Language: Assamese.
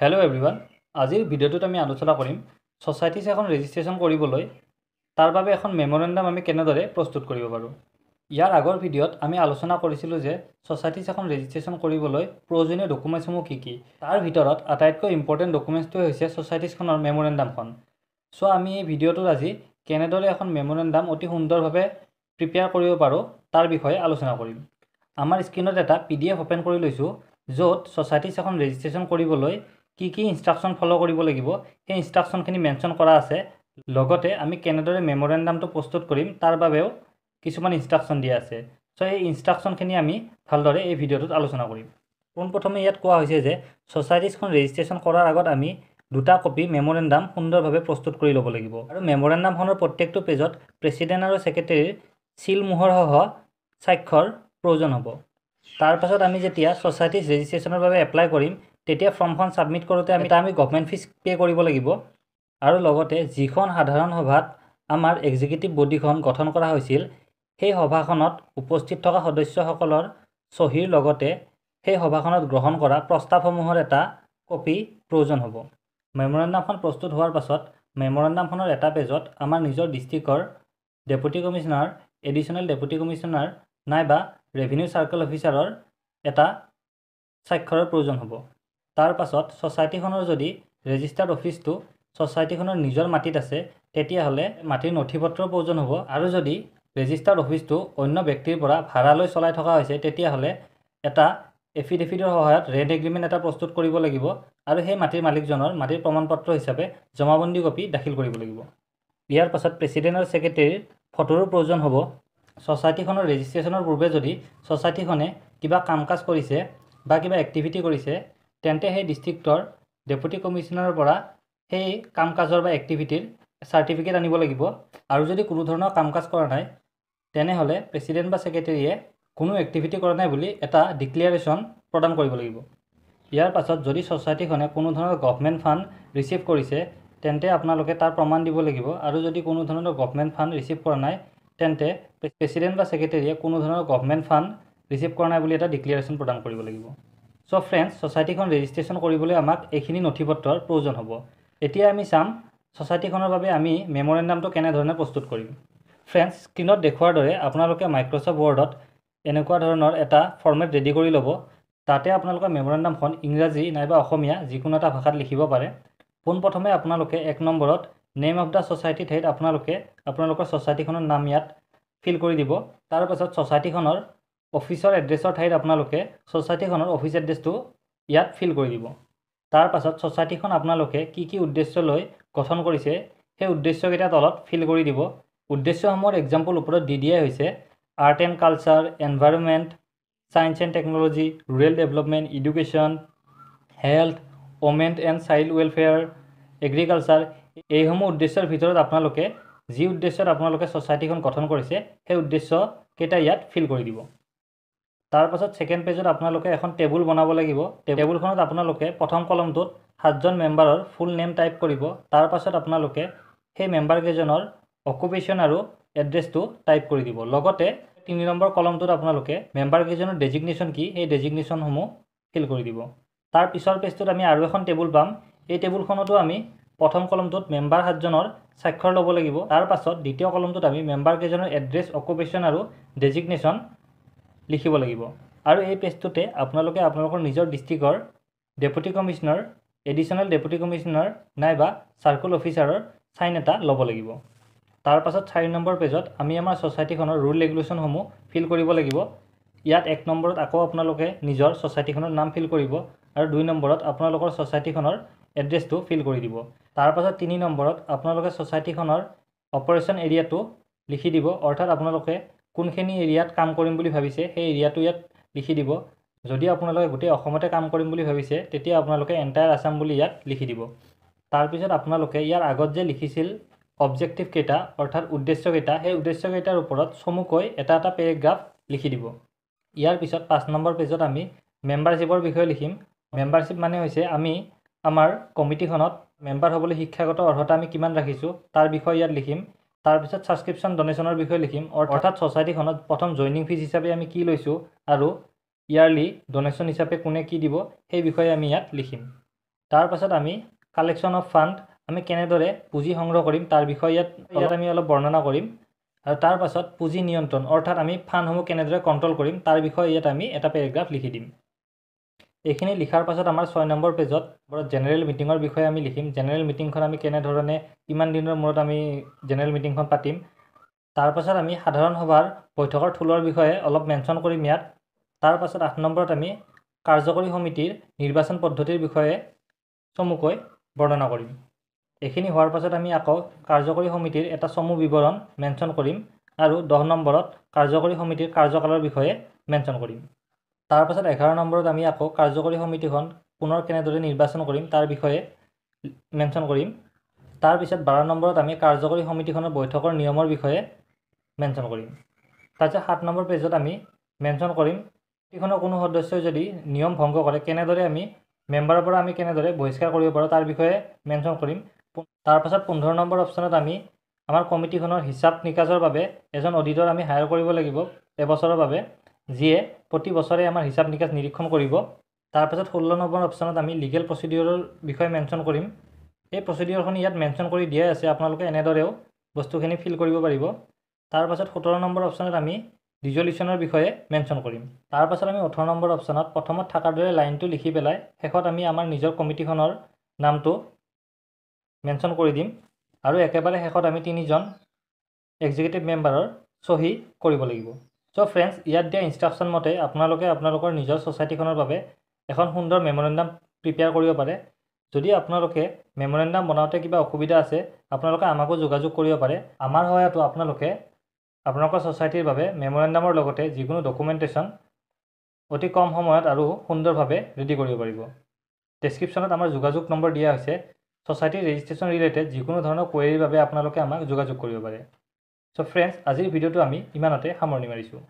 হেল্ল' এভৰিৱান, আজিৰ ভিডিঅ'টোত আমি আলোচনা কৰিম ছ'চাইটিছ এখন ৰেজিষ্ট্ৰেশ্যন কৰিবলৈ তাৰ বাবে এখন মেমৰেণ্ডাম আমি কেনেদৰে প্ৰস্তুত কৰিব পাৰোঁ। ইয়াৰ আগৰ ভিডিঅ'ত আমি আলোচনা কৰিছিলোঁ যে ছ'চাইটিছ এখন ৰেজিষ্ট্ৰেশ্যন কৰিবলৈ প্ৰয়োজনীয় ডকুমেণ্টসমূহ কি কি। তাৰ ভিতৰত আটাইতকৈ ইম্পৰ্টেণ্ট ডকুমেণ্টটোৱে হৈছে ছ'চাইটিছখনৰ মেমৰেণ্ডামখন। চ' আমি এই ভিডিঅ'টোত আজি কেনেদৰে এখন মেমৰেণ্ডাম অতি সুন্দৰভাৱে প্ৰিপেয়াৰ কৰিব পাৰোঁ তাৰ বিষয়ে আলোচনা কৰিম। আমাৰ স্ক্ৰীনত এটা PDF অ'পেন কৰি লৈছোঁ, য'ত ছ'চাইটিছ এখন ৰেজিষ্ট্ৰেশ্যন কৰিবলৈ কি ইনষ্ট্ৰাকশ্যন ফ'ল' কৰিব লাগিব সেই ইনষ্ট্ৰাকশ্যনখিনি মেনশ্যন কৰা আছে। লগতে আমি কেনেদৰে মেমৰেণ্ডামটো প্ৰস্তুত কৰিম তাৰ বাবেও কিছুমান ইনষ্ট্ৰাকশ্যন দিয়া আছে। চ' এই ইনষ্ট্ৰাকশ্যনখিনি আমি ভালদৰে এই ভিডিঅ'টোত আলোচনা কৰিম। পোনপ্ৰথমে ইয়াত কোৱা হৈছে যে ছ'চাইটিছখন ৰেজিষ্ট্ৰেশ্যন কৰাৰ আগত আমি 2টা কপি মেমৰেণ্ডাম সুন্দৰভাৱে প্ৰস্তুত কৰি ল'ব লাগিব। আৰু মেমৰেণ্ডামখনৰ প্ৰত্যেকটো পেজত প্ৰেছিডেণ্ট আৰু ছেক্ৰেটেৰীৰ চিল মোহৰসহ স্বাক্ষৰ প্ৰয়োজন হ'ব। তাৰপাছত আমি যেতিয়া ছ'চাইটিছ ৰেজিষ্ট্ৰেশ্যনৰ বাবে এপ্লাই কৰিম তেতিয়া ফৰ্মখন ছাবমিট কৰোঁতে আমি গভৰ্ণমেণ্ট ফিজ পে' কৰিব লাগিব। আৰু লগতে যিখন সাধাৰণ সভাত আমাৰ এক্সিকিউটিভ বডিখন গঠন কৰা হৈছিল সেই সভাখনত উপস্থিত থকা সদস্যসকলৰ চহীৰ লগতে সেই সভাখনত গ্ৰহণ কৰা প্ৰস্তাৱসমূহৰ এটা কপি প্ৰয়োজন হ'ব। মেমৰেণ্ডামখন প্ৰস্তুত হোৱাৰ পাছত মেমৰেণ্ডামখনৰ এটা পেজত আমাৰ নিজৰ ডিষ্ট্ৰিক্টৰ deputy commissioner, additional deputy commissioner নাইবা ৰেভিনিউ চাৰ্কেল অফিচাৰৰ এটা স্বাক্ষৰৰ প্ৰয়োজন হ'ব। তাৰ পাছত ছ'চাইটিখনৰ যদি ৰেজিষ্টাৰ্ড অফিচটো ছ'চাইটিখনৰ নিজৰ মাটিত আছে তেতিয়াহ'লে মাটিৰ নথি পত্ৰৰ প্ৰয়োজন হ'ব। আৰু যদি ৰেজিষ্টাৰ্ড অফিচটো অন্য ব্যক্তিৰ পৰা ভাড়ালৈ চলাই থকা হৈছে তেতিয়াহ'লে এটা এফিডেভিটৰ সহায়ত ৰেণ্ট এগ্ৰিমেণ্ট এটা প্ৰস্তুত কৰিব লাগিব আৰু সেই মাটিৰ মালিকজনৰ মাটিৰ প্ৰমাণপত্ৰ হিচাপে জমাবন্দী কপি দাখিল কৰিব লাগিব। ইয়াৰ পাছত প্ৰেছিডেণ্ট আৰু ছেক্ৰেটেৰীৰ ফটোৰো প্ৰয়োজন হ'ব। ছ'চাইটিখনৰ ৰেজিষ্ট্ৰেশ্যনৰ পূৰ্বে যদি ছ'চাইটিখনে কিবা কাম কাজ কৰিছে বা কিবা এক্টিভিটি কৰিছে তেন্তে সেই ডিষ্ট্ৰিক্টৰ ডেপুটি কমিশ্যনাৰৰ পৰা সেই কাম কাজৰ বা এক্টিভিটিৰ চাৰ্টিফিকেট আনিব লাগিব। আৰু যদি কোনো ধৰণৰ কাম কাজ কৰা নাই তেনেহ'লে প্ৰেছিডেণ্ট বা ছেক্ৰেটেৰীয়ে কোনো এক্টিভিটি কৰা নাই বুলি এটা ডিক্লেয়াৰেশ্যন প্ৰদান কৰিব লাগিব। ইয়াৰ পাছত যদি ছ'চাইটিখনে কোনো ধৰণৰ গভৰ্ণমেণ্ট ফাণ্ড ৰিচিভ কৰিছে তেন্তে আপোনালোকে তাৰ প্ৰমাণ দিব লাগিব। আৰু যদি কোনো ধৰণৰ গভৰ্ণমেণ্ট ফাণ্ড ৰিচিভ কৰা নাই তেন্তে প্ৰেছিডেণ্ট বা ছেক্ৰেটেৰীয়ে কোনো ধৰণৰ গভৰ্ণমেণ্ট ফাণ্ড ৰিচিভ কৰা নাই বুলি এটা ডিক্লেয়াৰেশ্যন প্ৰদান কৰিব লাগিব। চ' ফ্ৰেণ্ডছ, ছ'চাইটিখন ৰেজিষ্ট্ৰেশ্যন কৰিবলৈ আমাক এইখিনি নথি পত্ৰৰ প্ৰয়োজন হ'ব। এতিয়া আমি চাম ছ'চাইটিখনৰ বাবে আমি মেমৰেণ্ডামটো কেনেধৰণে প্ৰস্তুত কৰিম। ফ্ৰেণ্ডছ, স্ক্ৰীনত দেখুওৱাৰ দৰে আপোনালোকে মাইক্ৰ'ছফ্ট ৱৰ্ডত এনেকুৱা ধৰণৰ এটা ফৰ্মেট ৰেডি কৰি ল'ব। তাতে আপোনালোকে মেমৰেণ্ডামখন ইংৰাজী নাইবা অসমীয়া যিকোনো এটা ভাষাত লিখিব পাৰে। পোনপ্ৰথমে আপোনালোকে 1 নম্বৰত নেম অফ দ্য ছ'চাইটি ঠাইত আপোনালোকৰ ছ'চাইটিখনৰ নাম ইয়াত ফিল কৰি দিব। তাৰ পাছত ছ'চাইটিখনৰ অফিচৰ এড্ৰেছৰ ঠাইত আপোনালোকে ছ'চাইটিখনৰ অফিচ এড্ৰেছটো ইয়াত ফিল কৰি দিব। তাৰ পাছত ছ'চাইটিখন আপোনালোকে কি উদ্দেশ্য লৈ গঠন কৰিছে সেই উদ্দেশ্যকেইটা তলত ফিল কৰি দিব। উদ্দেশ্যসমূহৰ এক্সাম্পল ওপৰত দি দিয়াই হৈছে art and culture, environment, science and technology, rural development, education, health, women and child welfare, agriculture. এইসমূহ উদ্দেশ্যৰ ভিতৰত আপোনালোকে যি উদ্দেশ্যত আপোনালোকে ছ'চাইটিখন গঠন কৰিছে সেই উদ্দেশ্যকেইটা ইয়াত ফিল কৰি দিব। তাৰ পাছত ছেকেণ্ড পেজত আপোনালোকে এখন টেবুল বনাব লাগিব। টেবুলখনত আপোনালোকে প্ৰথম কলমটোত 7জন মেম্বাৰৰ ফুল নেম টাইপ কৰিব। তাৰ পাছত আপোনালোকে সেই মেম্বাৰকেইজনৰ অকুপেশ্যন আৰু এড্ৰেছটো টাইপ কৰি দিব। লগতে 3 নম্বৰ কলমটোত আপোনালোকে মেম্বাৰকেইজনৰ ডেজিগনেশ্যন কি সেই ডেজিগনেশ্যনসমূহ ফিল কৰি দিব। তাৰ পিছৰ পেজটোত আমি আৰু এখন টেবুল পাম। এই টেবুলখনতো আমি প্ৰথম কলমটোত মেম্বাৰ 7জনৰ স্বাক্ষৰ ল'ব লাগিব। তাৰ পাছত দ্বিতীয় কলমটোত আমি মেম্বাৰকেইজনৰ এড্ৰেছ, অকুপেশ্যন আৰু ডেজিগনেশ্যন লিখিব লাগিব। আৰু এই পেজটোতে আপোনালোকে আপোনালোকৰ নিজৰ ডিষ্ট্ৰিক্টৰ deputy commissioner, additional deputy commissioner নাইবা চাৰ্কল অফিচাৰৰ চাইন এটা ল'ব লাগিব। তাৰ পাছত 4 নম্বৰ পেজত আমি আমাৰ ছ'চাইটিখনৰ ৰুল ৰেগুলেশ্যনসমূহ ফিল কৰিব লাগিব। ইয়াত 1 নম্বৰত আকৌ আপোনালোকে নিজৰ ছ'চাইটিখনৰ নাম ফিল কৰিব আৰু 2 নম্বৰত আপোনালোকৰ ছ'চাইটিখনৰ এড্ৰেছটো ফিল কৰি দিব। তাৰ পাছত 3 নম্বৰত আপোনালোকে ছ'চাইটিখনৰ অপাৰেশ্যন এৰিয়াটো লিখি দিব। অৰ্থাৎ আপোনালোকে কোনখিনি এৰিয়াত কাম কৰিম বুলি ভাবিছে সেই এৰিয়াটো ইয়াত লিখি দিব। যদি আপোনালোকে গোটেই অসমতে কাম কৰিম বুলি ভাবিছে তেতিয়া আপোনালোকে এণ্টায়াৰ আছাম বুলি ইয়াত লিখি দিব। তাৰপিছত আপোনালোকে ইয়াৰ আগত যে লিখিছিল অবজেক্টিভ কেইটা অৰ্থাৎ উদ্দেশ্যকেইটা, সেই উদ্দেশ্যকেইটাৰ ওপৰত চমুকৈ এটা পেৰেগ্ৰাফ লিখি দিব। ইয়াৰ পিছত 5 নম্বৰ পেজত আমি মেম্বাৰশ্বিপৰ বিষয়ে লিখিম। মেম্বাৰশ্বিপ মানে হৈছে আমি আমাৰ কমিটিখনত মেম্বাৰ হ'বলৈ শিক্ষাগত অৰ্হতা আমি কিমান ৰাখিছোঁ তাৰ বিষয়ে ইয়াত লিখিম। তাৰপিছত ছাবস্ক্ৰিপশ্যন ডনেশ্যনৰ বিষয়ে লিখিম। অৰ্থাৎ ছ'চাইটিখনত প্ৰথম জইনিং ফিজ হিচাপে আমি কি লৈছোঁ আৰু ইয়াৰলি ডনেশ্যন হিচাপে কোনে কি দিব সেই বিষয়ে আমি ইয়াত লিখিম। তাৰ পাছত আমি কালেকশ্যন অফ ফাণ্ড আমি কেনেদৰে পুঁজি সংগ্ৰহ কৰিম তাৰ বিষয়ে ইয়াত আমি অলপ বৰ্ণনা কৰিম আৰু তাৰ পাছত পুঁজি নিয়ন্ত্ৰণ অৰ্থাৎ আমি ফাণ্ডসমূহ কেনেদৰে কণ্ট্ৰল কৰিম তাৰ বিষয়ে ইয়াত আমি এটা পেৰেগ্ৰাফ লিখি দিম। এইখিনি লিখাৰ পাছত আমাৰ 6 নম্বৰ পেজত জেনেৰেল মিটিঙৰ বিষয়ে আমি লিখিম। জেনেৰেল মিটিংখন আমি কেনেধৰণে কিমান দিনৰ মূৰত আমি জেনেৰেল মিটিংখন পাতিম। তাৰ পাছত আমি সাধাৰণ সভাৰ বৈঠকৰ থোলৰ বিষয়ে অলপ মেনশ্যন কৰিম ইয়াত। তাৰ পাছত 8 নম্বৰত আমি কাৰ্যকৰী সমিতিৰ নিৰ্বাচন পদ্ধতিৰ বিষয়ে চমুকৈ বৰ্ণনা কৰিম। এইখিনি হোৱাৰ পাছত আমি আকৌ কাৰ্যকৰী সমিতিৰ এটা চমু বিৱৰণ মেনশ্যন কৰিম আৰু 10 নম্বৰত কাৰ্যকৰী সমিতিৰ কাৰ্যকালৰ বিষয়ে মেনশ্যন কৰিম। তাৰ পাছত 11 নম্বৰত আমি আকৌ কাৰ্যকৰী সমিতিখন পুনৰ কেনেদৰে নিৰ্বাচন কৰিম তাৰ বিষয়ে মেনশ্যন কৰিম। তাৰপিছত 12 নম্বৰত আমি কাৰ্যকৰী সমিতিখনৰ বৈঠকৰ নিয়মৰ বিষয়ে মেনশ্যন কৰিম। তাৰপিছত 7 নম্বৰ পেজত আমি মেনশ্যন কৰিম সমিতিখনৰ কোনো সদস্যই যদি নিয়ম ভংগ কৰে কেনেদৰে আমি মেম্বাৰৰ পৰা আমি কেনেদৰে বহিষ্কাৰ কৰিব পাৰোঁ তাৰ বিষয়ে মেনশ্যন কৰিম। তাৰপাছত 15 নম্বৰ অপশ্যনত আমি আমাৰ কমিটিখনৰ হিচাপ নিকাচৰ বাবে এজন অডিটৰ আমি হায়াৰ কৰিব লাগিব এবছৰৰ বাবে, যিয়ে প্ৰতি বছৰে আমাৰ হিচাপ নিকাচ নিৰীক্ষণ কৰিব। তাৰপাছত 16 নম্বৰ অপশ্যনত আমি লিগেল প্ৰচিডিউৰৰ বিষয়ে মেনশ্যন কৰিম। এই প্ৰচিডিউৰখন ইয়াত মেনশ্যন কৰি দিয়াই আছে, আপোনালোকে এনেদৰেও বস্তুখিনি ফিল কৰিব পাৰিব। তাৰপাছত 17 নম্বৰ অপশ্যনত আমি ৰিজলিউশ্যনৰ বিষয়ে মেনশ্যন কৰিম। তাৰপাছত আমি 18 নম্বৰ অপশ্যনত প্ৰথমত থকাৰ দৰে লাইনটো লিখি পেলাই শেষত আমি আমাৰ নিজৰ কমিটিখনৰ নামটো মেনশ্যন কৰি দিম আৰু একেবাৰে শেষত আমি 3জন এক্সিকিউটিভ মেম্বাৰৰ চহী কৰিব লাগিব। চ' ফ্ৰেণ্ডছ, ইয়াত দিয়া ইনষ্ট্ৰাকশ্যন মতে আপোনালোকে আপোনালোকৰ নিজৰ ছ'চাইটিখনৰ বাবে এখন সুন্দৰ মেমৰেণ্ডাম প্ৰিপেয়াৰ কৰিব পাৰে। যদি আপোনালোকে মেমৰেণ্ডাম বনাওঁতে কিবা অসুবিধা আছে আপোনালোকে আমাকো যোগাযোগ কৰিব পাৰে। আমাৰ সহায়তো আপোনালোকে আপোনালোকৰ ছ'চাইটিৰ বাবে মেমৰেণ্ডামৰ লগতে যিকোনো ডকুমেণ্টেশ্যন অতি কম সময়ত আৰু সুন্দৰভাৱে ৰেডি কৰিব পাৰিব। ডেছক্ৰিপশ্যনত আমাৰ যোগাযোগ নম্বৰ দিয়া হৈছে। ছ'চাইটি ৰেজিষ্ট্ৰেশ্যন ৰিলেটেড যিকোনো ধৰণৰ কুৱেৰিৰ বাবে আপোনালোকে আমাক যোগাযোগ কৰিব পাৰে। চ' ফ্ৰেণ্ডছ, আজিৰ ভিডিঅ'টো আমি ইমানতে সামৰণি মাৰিছোঁ।